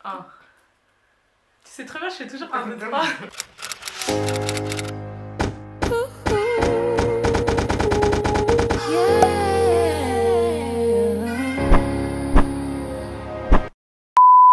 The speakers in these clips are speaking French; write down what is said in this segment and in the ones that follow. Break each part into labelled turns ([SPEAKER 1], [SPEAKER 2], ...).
[SPEAKER 1] 1. Tu sais très bien, je fais toujours un, 2, 3.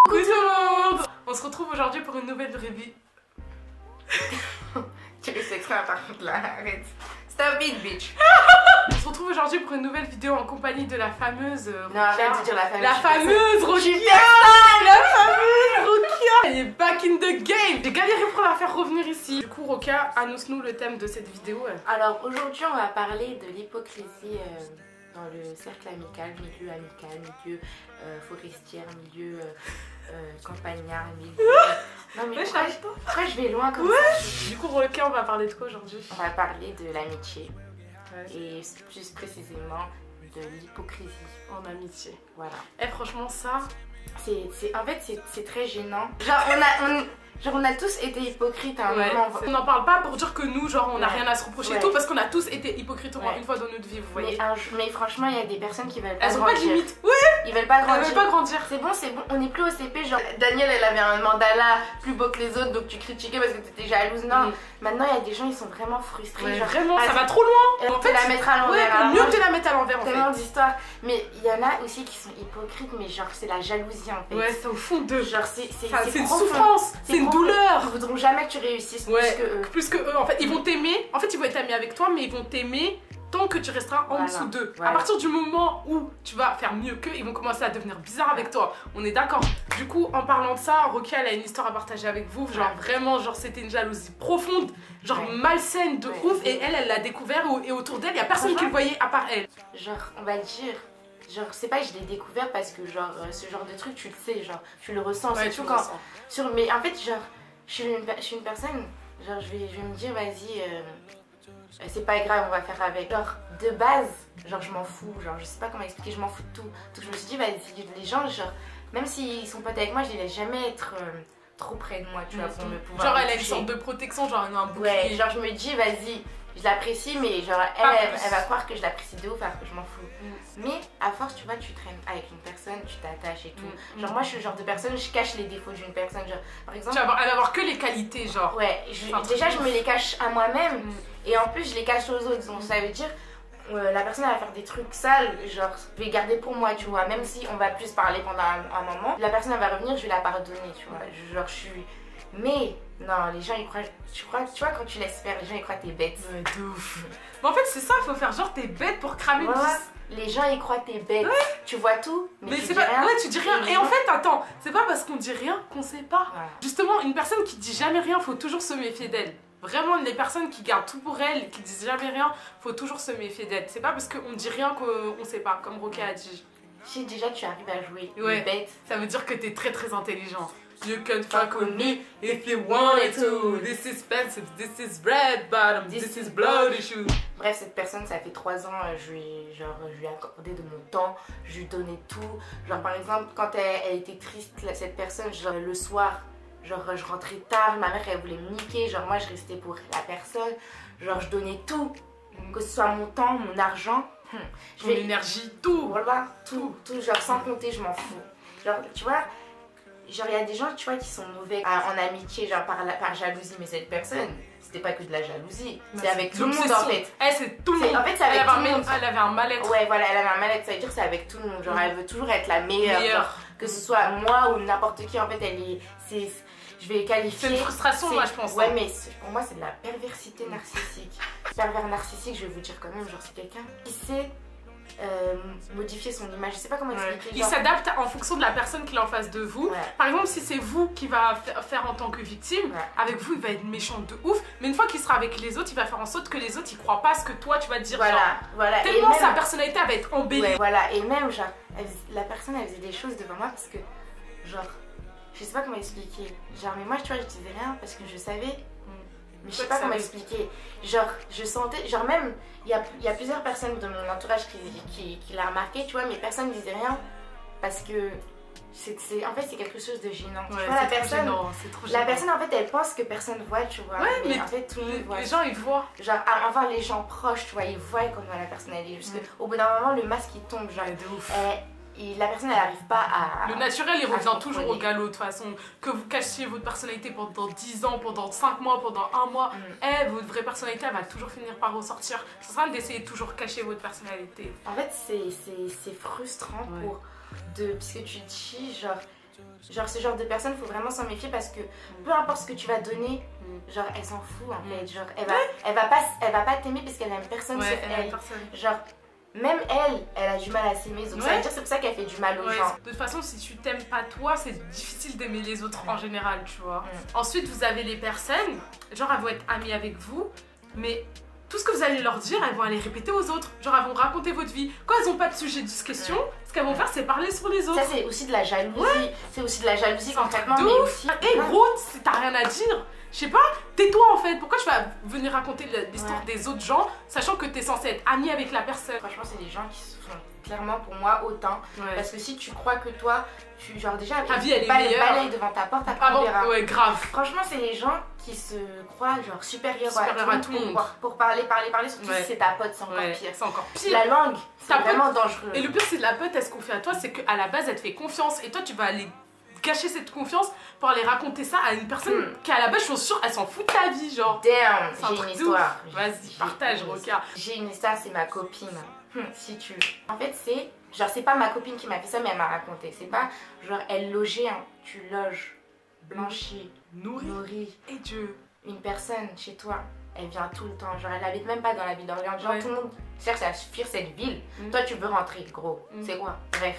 [SPEAKER 1] Coucou tout le monde. On se retrouve aujourd'hui pour une nouvelle revue.
[SPEAKER 2] Tu laisses exprès par contre là, arrête. Stop it, bitch.
[SPEAKER 1] On se retrouve aujourd'hui pour une nouvelle vidéo en compagnie de la fameuse
[SPEAKER 2] Non, arrête de dire la fameuse.
[SPEAKER 1] La fameuse Rokia. La fameuse Rokia. Elle est back in the game. J'ai galéré pour la faire revenir ici. Du coup, Rokia, annonce-nous le thème de cette vidéo.
[SPEAKER 2] Alors aujourd'hui, on va parler de l'hypocrisie dans le cercle amical, milieu amical, milieu forestière, milieu campagnard, milieu... Non mais pourquoi je vais loin comme ça?
[SPEAKER 1] Du coup, Rokia, on va parler de quoi aujourd'hui?
[SPEAKER 2] On va parler de l'amitié. Et plus précisément de l'hypocrisie
[SPEAKER 1] en amitié.
[SPEAKER 2] Voilà.
[SPEAKER 1] Et franchement ça,
[SPEAKER 2] en fait c'est très gênant. Genre on a tous été hypocrites à un moment.
[SPEAKER 1] On n'en parle pas pour dire que nous genre on n'a rien à se reprocher et tout, parce qu'on a tous été hypocrites au moins une fois dans notre vie, vous voyez.
[SPEAKER 2] Mais franchement il y a des personnes qui veulent pas grandir.
[SPEAKER 1] Elles ont pas de limite. Ouais.
[SPEAKER 2] Ils veulent pas grandir.
[SPEAKER 1] Elles veulent pas grandir.
[SPEAKER 2] C'est bon, on n'est plus au CP. Genre Daniel elle avait un mandala plus beau que les autres donc tu critiquais parce que t'étais jalouse. Non, maintenant il y a des gens ils sont vraiment frustrés. Genre,
[SPEAKER 1] vraiment ça va trop loin.
[SPEAKER 2] On peut la mettre à l'envers.
[SPEAKER 1] Ouais, mieux que la mettre à l'envers en fait.
[SPEAKER 2] Tellement d'histoires. Mais il y en a aussi qui sont hypocrites mais genre c'est la jalousie en fait.
[SPEAKER 1] Ouais, c'est au fond d'eux.
[SPEAKER 2] Genre c'est
[SPEAKER 1] une souffrance, c'est une douleur.
[SPEAKER 2] Ils voudront jamais que tu réussisses
[SPEAKER 1] plus que eux. En fait ils vont t'aimer. En fait ils vont être amis avec toi mais ils vont t'aimer tant que tu resteras en dessous d'eux. À partir du moment où tu vas faire mieux qu'eux, ils vont commencer à devenir bizarres avec toi. On est d'accord. Du coup, en parlant de ça, Rokia elle a une histoire à partager avec vous. Genre vraiment, genre c'était une jalousie profonde, genre malsaine de ouf. Et elle l'a découvert et autour d'elle, il y a personne qui le voyait à part elle.
[SPEAKER 2] Genre, on va dire, genre c'est pas que je l'ai découvert parce que genre ce genre de truc tu le sais, genre tu le ressens.
[SPEAKER 1] Ouais,
[SPEAKER 2] surtout quand mais en fait genre je suis une personne, genre je vais me dire vas-y. C'est pas grave, on va faire avec. Genre, de base, genre, je m'en fous. Genre, je sais pas comment expliquer, je m'en fous de tout. Donc, je me suis dit, vas-y, les gens, genre, même s'ils sont potes avec moi, je les laisse jamais être trop près de moi, tu vois, pour me pouvoir.
[SPEAKER 1] Genre, elle a une sorte de protection, genre, un bouclier.
[SPEAKER 2] Ouais, genre, je me dis, vas-y, je l'apprécie, mais genre, elle va croire que je l'apprécie de ouf alors que je m'en fous. Mais à force, tu vois, tu traînes avec une personne, tu t'attaches et tout. Genre, moi, je suis le genre de personne, je cache les défauts d'une personne. Genre, par exemple,
[SPEAKER 1] elle va avoir que les qualités, genre.
[SPEAKER 2] Ouais, déjà, je me les cache à moi-même. Et en plus je les cache aux autres, donc ça veut dire la personne elle va faire des trucs sales, genre je vais garder pour moi, tu vois, même si on va plus parler pendant un moment, la personne elle va revenir, je vais la pardonner, tu vois, genre je suis... Mais non, les gens ils croient, tu vois quand tu laisses faire, les gens ils croient que t'es bête.
[SPEAKER 1] Ouais, de ouf. Mais en fait c'est ça, il faut faire genre t'es bête pour cramer
[SPEAKER 2] les gens ils croient que t'es bête, tu vois tout, mais tu dis
[SPEAKER 1] pas,
[SPEAKER 2] rien.
[SPEAKER 1] Ouais, tu dis rien. Et en fait, attends, c'est pas parce qu'on dit rien qu'on sait pas. Justement, une personne qui dit jamais rien, faut toujours se méfier d'elle. Vraiment, les personnes qui gardent tout pour elles, qui disent jamais rien, faut toujours se méfier d'elles. C'est pas parce qu'on dit rien qu'on sait pas, comme Rokia a dit.
[SPEAKER 2] Si déjà tu arrives à jouer bête,
[SPEAKER 1] ça veut dire que t'es très très intelligent. You can fuck with me if you wanted to. This is expensive, this is red bottom, this is bloody shoes.
[SPEAKER 2] Bref, cette personne, ça fait 3 ans, je lui ai accordé de mon temps, je lui donnais tout. Genre par exemple, quand elle était triste, cette personne, genre le soir, genre je rentrais tard, ma mère elle voulait me niquer, genre moi je restais pour la personne, genre je donnais tout, que ce soit mon temps, mon argent,
[SPEAKER 1] mon énergie, tout.
[SPEAKER 2] Voilà, tout, genre sans compter, je m'en fous. Genre tu vois, genre il y a des gens tu vois qui sont mauvais en amitié, genre par jalousie, mais cette personne, c'était pas que de la jalousie, c'est avec tout le monde en fait.
[SPEAKER 1] C'est tout le monde.
[SPEAKER 2] En fait c'est avec tout le monde.
[SPEAKER 1] Elle avait un mal-être.
[SPEAKER 2] Ouais voilà, elle avait un mal-être, ça veut dire c'est avec tout le monde, genre elle veut toujours être la meilleure. Genre, que ce soit moi ou n'importe qui, en fait je vais qualifier.
[SPEAKER 1] C'est une frustration, moi, je pense.
[SPEAKER 2] Ouais, mais pour moi, c'est de la perversité narcissique. Pervers narcissique, je vais vous dire quand même, genre, c'est quelqu'un qui sait modifier son image. Je sais pas comment expliquer.
[SPEAKER 1] Il s'adapte en fonction de la personne qui est en face de vous. Par exemple, si c'est vous qui va faire en tant que victime, avec vous, il va être méchant de ouf. Mais une fois qu'il sera avec les autres, il va faire en sorte que les autres, ils croient pas ce que toi, tu vas dire.
[SPEAKER 2] Voilà.
[SPEAKER 1] Tellement sa personnalité, elle va être embellie.
[SPEAKER 2] Voilà, et même, genre, la personne, elle faisait des choses devant moi parce que, genre, je sais pas comment expliquer. Genre, mais moi, tu vois, je disais rien parce que je savais. Mais je sais pas comment expliquer. Genre, je sentais. Genre, même, il y a plusieurs personnes de mon entourage qui l'a remarqué, tu vois, mais personne ne disait rien parce que. En fait, c'est quelque chose de gênant. Tu vois, la personne, en fait, elle pense que personne voit, tu vois.
[SPEAKER 1] Ouais, mais
[SPEAKER 2] en fait, tout le monde voit.
[SPEAKER 1] Les gens, ils voient.
[SPEAKER 2] Genre, enfin, les gens proches, tu vois, ils voient comment la personne elle est. Parce qu'au bout d'un moment, le masque il tombe, genre.
[SPEAKER 1] De ouf.
[SPEAKER 2] et la personne elle arrive pas à...
[SPEAKER 1] Le naturel il revient toujours au galop de toute façon. Que vous cachiez votre personnalité pendant 10 ans, pendant 5 mois, pendant 1 mois, votre vraie personnalité elle va toujours finir par ressortir. Ça sert à rien d'essayer de toujours cacher votre personnalité.
[SPEAKER 2] En fait c'est frustrant puisque tu dis genre ce genre de personne faut vraiment s'en méfier parce que peu importe ce que tu vas donner, genre elle s'en fout en fait, genre elle va pas t'aimer parce qu'elle aime personne sauf elle. Genre même elle a du mal à s'aimer, donc ça veut dire c'est pour ça qu'elle fait du mal aux gens.
[SPEAKER 1] De toute façon, si tu t'aimes pas toi, c'est difficile d'aimer les autres en général, tu vois. Ensuite, vous avez les personnes, genre elles vont être amies avec vous, mais tout ce que vous allez leur dire, elles vont aller répéter aux autres. Genre elles vont raconter votre vie. Quand elles n'ont pas de sujet de discussion, ce qu'elles vont faire, c'est parler sur les autres.
[SPEAKER 2] Ça c'est aussi de la jalousie. C'est aussi de la jalousie concrètement, mais aussi...
[SPEAKER 1] Et gros, si t'as rien à dire, je sais pas, tais-toi en fait. Pourquoi tu vas venir raconter l'histoire des autres gens, sachant que t'es censé être amie avec la personne?
[SPEAKER 2] Franchement, c'est des gens qui se font clairement pour moi autant. Parce que si tu crois que toi, genre déjà,
[SPEAKER 1] ta vie elle est meilleure.
[SPEAKER 2] Balaye devant ta porte, après on verra.
[SPEAKER 1] Ouais, grave.
[SPEAKER 2] Franchement, c'est les gens qui se croient genre supérieurs
[SPEAKER 1] à tout le monde.
[SPEAKER 2] Pour parler, surtout si c'est ta pote, c'est encore pire.
[SPEAKER 1] C'est encore pire.
[SPEAKER 2] La langue, c'est vraiment dangereux.
[SPEAKER 1] Et le pire, c'est de la pote, elle se confie à toi, c'est qu'à la base, elle te fait confiance. Et toi, tu vas aller gâcher cette confiance pour aller raconter ça à une personne qui à la base je suis sûre elle s'en fout de ta vie genre.
[SPEAKER 2] Damn, j'ai une histoire.
[SPEAKER 1] Vas-y partage Roca.
[SPEAKER 2] J'ai une histoire, c'est ma copine. Si tu... En fait c'est... Genre c'est pas ma copine qui m'a fait ça mais elle m'a raconté. C'est pas genre elle logeait, tu loges, blanchis, nourris.
[SPEAKER 1] Et Dieu.
[SPEAKER 2] Une personne chez toi, elle vient tout le temps. Genre elle habite même pas dans la ville d'Orléans. Genre tout le monde cherche à fuir cette ville. Toi tu veux rentrer gros. C'est quoi? Bref.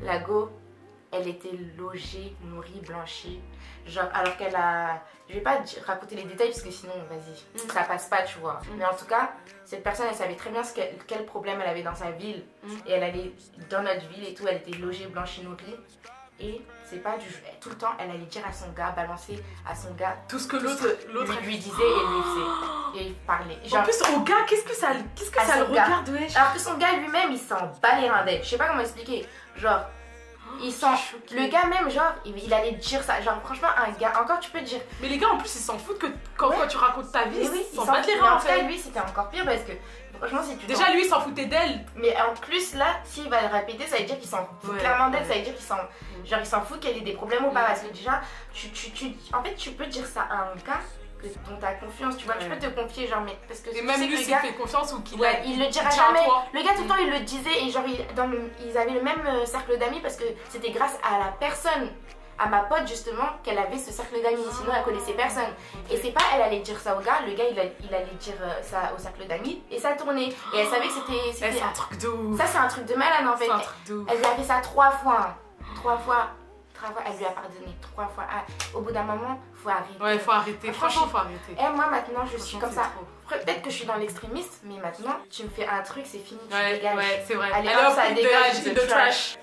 [SPEAKER 2] La go... Elle était logée, nourrie, blanchie. Genre, alors qu'elle a... Je vais pas raconter les détails parce que sinon, vas-y, ça passe pas, tu vois. Mais en tout cas, cette personne, elle savait très bien quel problème elle avait dans sa ville. Et elle allait dans notre ville et tout, elle était logée, blanchie, nourrie. Et c'est pas du... Tout le temps, elle allait dire à son gars, balancer à son gars
[SPEAKER 1] tout ce que l'autre
[SPEAKER 2] lui disait et lui faisait. Et il parlait. Genre,
[SPEAKER 1] en plus, au gars, qu'est-ce que ça le regarde, wesh?
[SPEAKER 2] Alors que son gars lui-même, il s'en bat les reins d'elle. Je sais pas comment expliquer. Genre... Le gars même genre il allait dire ça, genre franchement un gars, encore tu peux dire.
[SPEAKER 1] Mais les gars en plus ils s'en foutent que quand tu racontes ta vie, ils s'en battent les
[SPEAKER 2] reins
[SPEAKER 1] en fait.
[SPEAKER 2] Lui c'était encore pire parce que franchement si tu...
[SPEAKER 1] Déjà lui il s'en foutait d'elle.
[SPEAKER 2] Mais en plus là, s'il va le répéter ça veut dire qu'il s'en fout clairement d'elle, ça veut dire qu'il s'en fout qu'elle ait des problèmes ou pas parce que déjà en fait tu peux dire ça à un gars dont t'as confiance, tu vois, tu peux te confier genre mais parce que
[SPEAKER 1] et même lui s'il fait confiance ou qu'il
[SPEAKER 2] il le dira jamais. Le gars tout le temps il le disait et genre ils avaient le même cercle d'amis parce que c'était grâce à la personne, à ma pote justement qu'elle avait ce cercle d'amis, sinon elle connaissait personne. Et c'est pas elle allait dire ça au gars, le gars il allait dire ça au cercle d'amis et ça tournait et elle savait que c'était
[SPEAKER 1] c'est un truc de ouf.
[SPEAKER 2] Ça c'est un truc de malade en fait. Elle lui a fait ça 3 fois. Elle lui a pardonné 3 fois. Au bout d'un moment, faut arrêter.
[SPEAKER 1] Ouais, faut arrêter. Franchement, faut arrêter.
[SPEAKER 2] Et moi, maintenant, je suis comme ça. Peut-être que je suis dans l'extrémiste, mais maintenant, tu me fais un truc, c'est fini. Tu dégages.
[SPEAKER 1] Ouais, c'est vrai.
[SPEAKER 2] Allez, hop, ça dégage
[SPEAKER 1] de trash.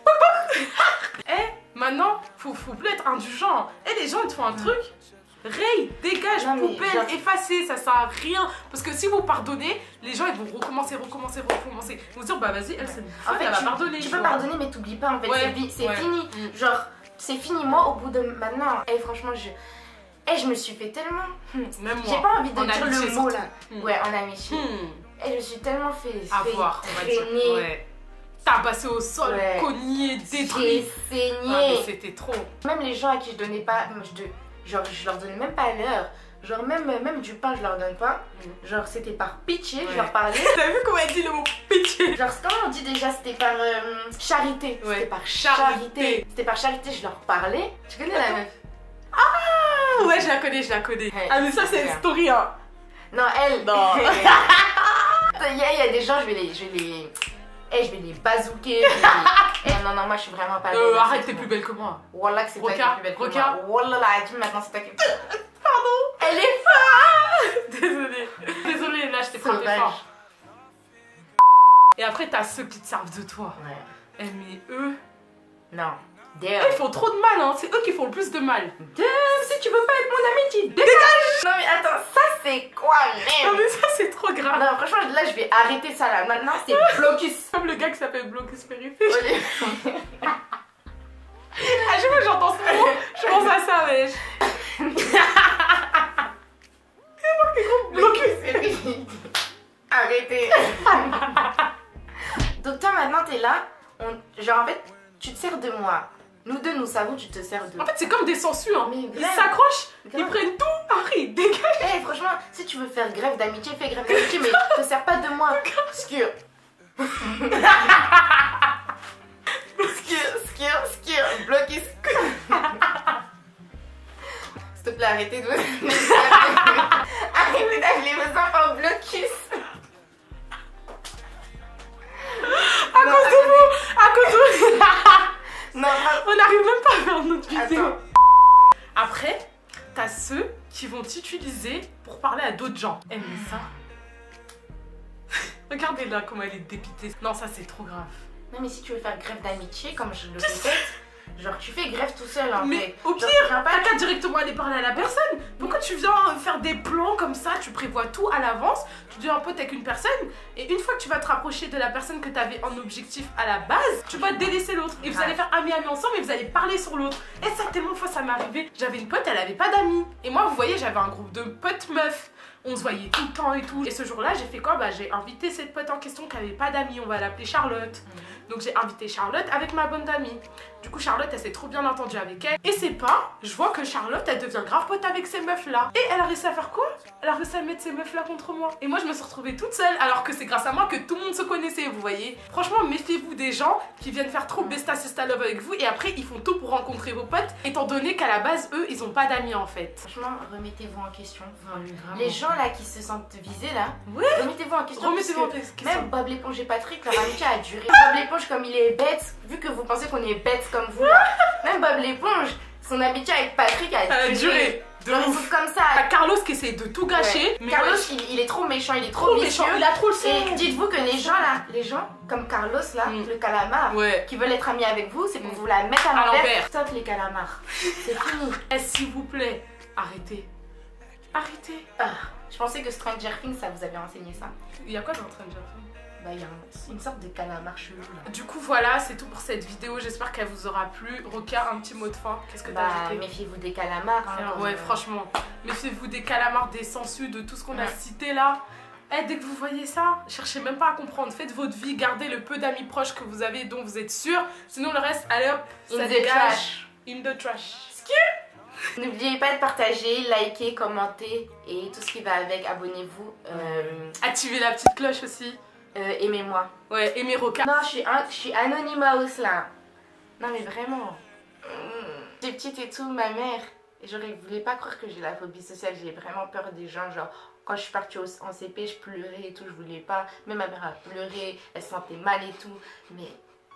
[SPEAKER 1] Maintenant, faut plus être indulgent. Les gens, ils te font un truc. Ray, dégage, poubelle, effacer, ça sert à rien. Parce que si vous pardonnez, les gens ils vont recommencer. Ils vont se dire, bah vas-y, elle va pardonner.
[SPEAKER 2] Tu peux pardonner, mais t'oublies pas en fait, c'est fini. Genre, c'est fini. Moi, au bout de maintenant, franchement, je me suis fait tellement.
[SPEAKER 1] Même moi.
[SPEAKER 2] J'ai pas envie de dire le mot là. Ouais, en amitié. Et je me suis tellement fait traîner.
[SPEAKER 1] T'as passé au sol, cogné, détruit.
[SPEAKER 2] J'ai saigné.
[SPEAKER 1] Mais c'était trop.
[SPEAKER 2] Même les gens à qui je donnais pas. Genre, je leur donnais même pas l'heure. Genre, même du pain, je leur donne pas. Genre, c'était par pitié, je leur parlais.
[SPEAKER 1] T'as vu comment elle dit le mot pitié?
[SPEAKER 2] Genre, comment on dit déjà? C'était par charité. C'était par charité. C'était par charité, je leur parlais. Tu connais la meuf?
[SPEAKER 1] Ah ouais, je la connais. Ah, mais ça, c'est une story, hein.
[SPEAKER 2] Non, elle.
[SPEAKER 1] Non.
[SPEAKER 2] Il y a des gens, je vais les bazooker. Non, moi je suis vraiment pas belle.
[SPEAKER 1] Arrête, t'es plus belle que moi.
[SPEAKER 2] Wallah, que c'est toi qui es plus belle que moi. Wallah, maintenant c'est toi qui es...
[SPEAKER 1] Pardon.
[SPEAKER 2] Elle est
[SPEAKER 1] folle. Désolée, là je t'ai frappé fort. Et après, t'as ceux qui te servent de toi. Ouais. Mais eux...
[SPEAKER 2] Non.
[SPEAKER 1] Eux, ils font trop de mal, hein. C'est eux qui font le plus de mal.
[SPEAKER 2] Si tu veux pas être mon ami, tu dégages. Non mais attends, ça c'est quoi même?
[SPEAKER 1] Non mais ça c'est trop grave.
[SPEAKER 2] Non franchement là je vais arrêter ça là. Maintenant c'est blocus.
[SPEAKER 1] Comme le gars qui s'appelle Blocus Périphérique. À chaque fois que j'entends ce mot, je pense à ça, wesh.
[SPEAKER 2] Blocus. Arrêtez. Donc toi maintenant t'es là. Genre en fait, tu te sers de moi. Nous deux, nous savons, tu te sers de moi.
[SPEAKER 1] En fait, c'est comme des sangsues, hein.
[SPEAKER 2] Mais
[SPEAKER 1] Ils s'accrochent, ils prennent tout. Harry, dégage.
[SPEAKER 2] Eh, franchement, si tu veux faire grève d'amitié, fais grève d'amitié, mais te sers pas de moi. Skir. Skir, bloqué. S'il te plaît, arrêtez de arrêtez d'appeler vos enfants blocus.
[SPEAKER 1] À cause de vous.
[SPEAKER 2] Non,
[SPEAKER 1] on n'arrive même pas à faire notre vidéo.
[SPEAKER 2] Attends.
[SPEAKER 1] Après, t'as ceux qui vont t'utiliser pour parler à d'autres gens. Eh mais ça... Regardez là comment elle est dépitée. Non, ça c'est trop grave.
[SPEAKER 2] Non mais si tu veux faire grève d'amitié, comme je le répète, genre tu fais grève tout seul en
[SPEAKER 1] mais
[SPEAKER 2] fait.
[SPEAKER 1] Au pire, t'as qu'à directement aller parler à la personne. Pourquoi tu viens faire des plans comme ça? Tu prévois tout à l'avance, tu deviens un pote avec une personne, et une fois que tu vas te rapprocher de la personne que t'avais en objectif à la base, tu vas délaisser l'autre. Et vous allez faire ami-ami ensemble et vous allez parler sur l'autre. Et ça, tellement de fois ça m'est arrivé. J'avais une pote, elle avait pas d'amis. Et moi, vous voyez, j'avais un groupe de potes meufs. On se voyait tout le temps et tout. Et ce jour-là, j'ai fait quoi? Bah, j'ai invité cette pote en question qui avait pas d'amis. On va l'appeler Charlotte. Donc j'ai invité Charlotte avec ma bonne amie. Du coup, Charlotte, elle s'est trop bien entendue avec elle. Et c'est pas, je vois que Charlotte, elle devient grave pote avec ces meufs-là. Et elle a réussi à faire quoi? Elle a réussi à mettre ces meufs-là contre moi. Et moi, je me suis retrouvée toute seule, alors que c'est grâce à moi que tout le monde se connaissait, vous voyez. Franchement, méfiez-vous des gens qui viennent faire trop besta sista love avec vous et après, ils font tout pour rencontrer vos potes, étant donné qu'à la base, eux, ils ont pas d'amis en fait.
[SPEAKER 2] Franchement, remettez-vous en question.
[SPEAKER 1] Vraiment.
[SPEAKER 2] Les gens là qui se sentent visés là,
[SPEAKER 1] ouais.
[SPEAKER 2] Remettez-vous en question.
[SPEAKER 1] Remettez-vous en question.
[SPEAKER 2] Même Bob l'éponge et Patrick, leur amitié a duré. Bob l'éponge, comme il est bête, vu que vous pensez qu'on est bête comme vous là, même Bob l'éponge, son amitié avec Patrick a duré.
[SPEAKER 1] Genre,
[SPEAKER 2] ils sont comme ça.
[SPEAKER 1] T'as Carlos qui essaie de tout gâcher.
[SPEAKER 2] Ouais.
[SPEAKER 1] Mais
[SPEAKER 2] Carlos,
[SPEAKER 1] ouais.
[SPEAKER 2] il est trop méchant, il est trop vicieux.
[SPEAKER 1] Il a trop le
[SPEAKER 2] Et dites-vous que les gens là, les gens comme Carlos là, le calamar, qui veulent être amis avec vous, c'est pour vous la mettre à l'envers. Stop les calamars. C'est fini.
[SPEAKER 1] S'il vous plaît, arrêtez. Arrêtez.
[SPEAKER 2] Je pensais que Stranger Things, ça vous avait enseigné ça.
[SPEAKER 1] Il y a quoi dans Stranger Things?
[SPEAKER 2] Bah, il y a une sorte de calamar chelou là.
[SPEAKER 1] Du coup, voilà, c'est tout pour cette vidéo. J'espère qu'elle vous aura plu. Roca, un petit mot de fin. Qu'est-ce que t'as ajouté?
[SPEAKER 2] Méfiez-vous des calamars. Hein,
[SPEAKER 1] ouais, franchement. Méfiez-vous des calamars, des sangsues, de tout ce qu'on a cité là. Eh, dès que vous voyez ça, cherchez même pas à comprendre. Faites votre vie, gardez le peu d'amis proches que vous avez, dont vous êtes sûr. Sinon, le reste, allez hop, ça dégage. In the trash.
[SPEAKER 2] N'oubliez pas de partager, liker, commenter et tout ce qui va avec. Abonnez-vous.
[SPEAKER 1] Activez la petite cloche aussi.
[SPEAKER 2] Aimez-moi.
[SPEAKER 1] Ouais, aimez Roca.
[SPEAKER 2] Non, je suis Anonymous là. Non mais vraiment. J'étais petite et tout, ma mère. J'aurais voulu pas croire que j'ai la phobie sociale. J'ai vraiment peur des gens. Genre, quand je suis partie en CP, je pleurais et tout. Je voulais pas. Même ma mère a pleuré. Elle se sentait mal et tout. Mais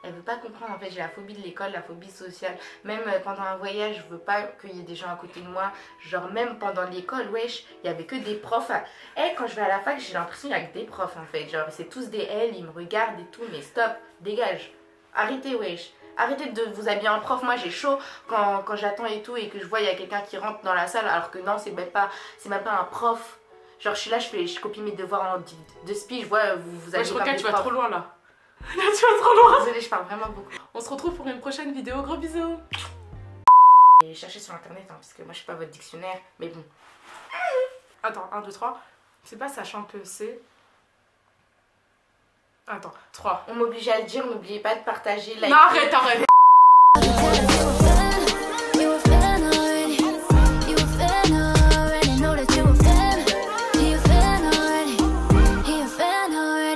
[SPEAKER 2] elle veut pas comprendre. En fait, j'ai la phobie de l'école, la phobie sociale. Même pendant un voyage, je veux pas qu'il y ait des gens à côté de moi. Genre, même pendant l'école, wesh, il y avait que des profs. Quand je vais à la fac, j'ai l'impression qu'il y a que des profs en fait. Genre, c'est tous des L, ils me regardent et tout. Mais stop, dégage. Arrêtez, wesh. Arrêtez de vous habiller en prof. Moi, j'ai chaud quand j'attends et tout et que je vois il y a quelqu'un qui rentre dans la salle alors que non, c'est même pas un prof. Genre, je suis là, je copie mes devoirs de spi. Je vois, vous allez.
[SPEAKER 1] Je crois que tu vas trop loin là. Là, tu vas trop loin.
[SPEAKER 2] Désolée, je parle vraiment beaucoup.
[SPEAKER 1] On se retrouve pour une prochaine vidéo. Gros bisous.
[SPEAKER 2] Et cherchez sur internet, hein, parce que moi, je suis pas votre dictionnaire. Mais bon.
[SPEAKER 1] Attends, 1, 2, 3. C'est pas sachant que c'est. Attends, 3.
[SPEAKER 2] On m'oblige à le dire, n'oubliez pas de partager, liker.
[SPEAKER 1] Non, arrête.